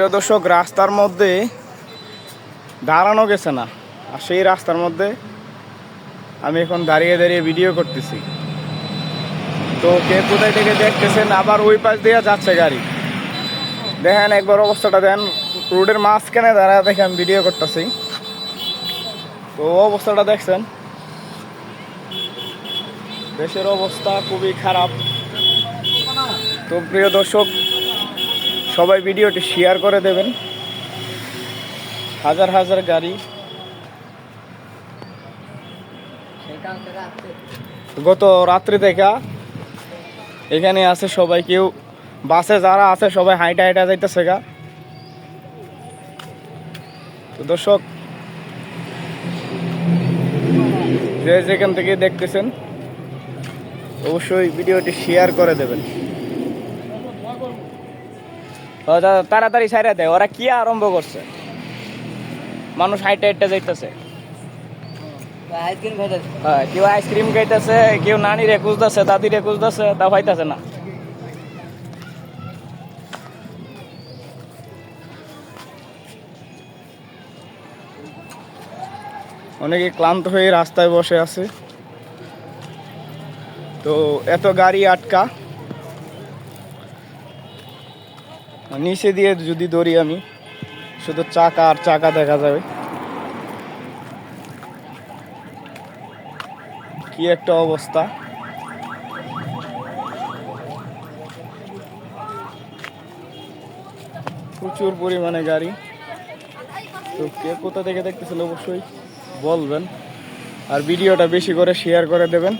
প্রিয় দর্শক, রাস্তার মধ্যে দাঁড়ানো গেছে না, আর সেই রাস্তার মধ্যে আমি এখন দাঁড়িয়ে দাঁড়িয়ে ভিডিও করতেছি। তো কে কোথায় থেকে দেখতেছেন, আবার ওই পাশ দিয়ে যাচ্ছে গাড়ি। দেখেন একবার অবস্থাটা দেন, রোডের মাঝখানে দাঁড়ায় দেখে আমি ভিডিও করতেছি। তো অবস্থাটা দেখছেন, দেশের অবস্থা খুবই খারাপ। তো প্রিয় দর্শক, সবাই ভিডিওটি শেয়ার করে দেবেন। হাজার হাজার গাড়ি গত রাত্রি থেকে এখানে আছে, সবাই কেউ বাসে যারা আছে সবাই হাইটা হাইটা যাইতেছে গা। তো দর্শক, যে যেখান থেকে দেখতেছেন অবশ্যই ভিডিওটি শেয়ার করে দেবেন। তাড়াতাড়ি ছাইরা দেয়, ওরা কি আরম্ভ করছে, মানুষ হাইটা হাইটা যাইতেছে। হ্যাঁ, কেউ আইসক্রিম খাইতেছে, কেউ নানিরে খুঁজতেছে, দাদিরে খুঁজতেছে, তা পাইতেছে না। অনেকে ক্লান্ত হয়ে রাস্তায় বসে আছে। তো এত গাড়ি আটকা, নিচে দিয়ে যদি দৌড়ি আমি, শুধু চাকা আর চাকা দেখা যাবে। কি একটা অবস্থা! প্রচুর পরিমাণে গাড়ি। তো কে কোথা থেকে দেখতেছিল অবশ্যই বলবেন, আর ভিডিওটা বেশি করে শেয়ার করে দেবেন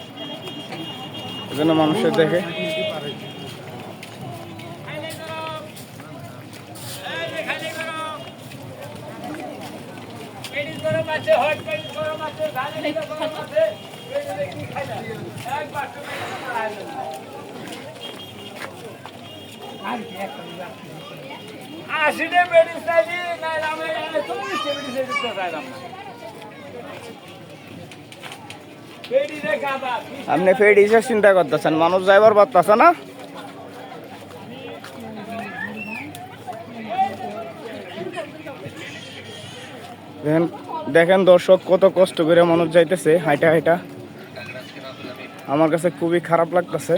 যেন মানুষের দেখে। আপনি ফের হিসেবে চিন্তা করতেছেন, মানুষ যাইবার পারতেছে না। দেখেন দর্শক, কত কষ্ট করে মানুষ যাইতেছে হাইটা হাইটা। আমার কাছে খুবই খারাপ লাগতেছে।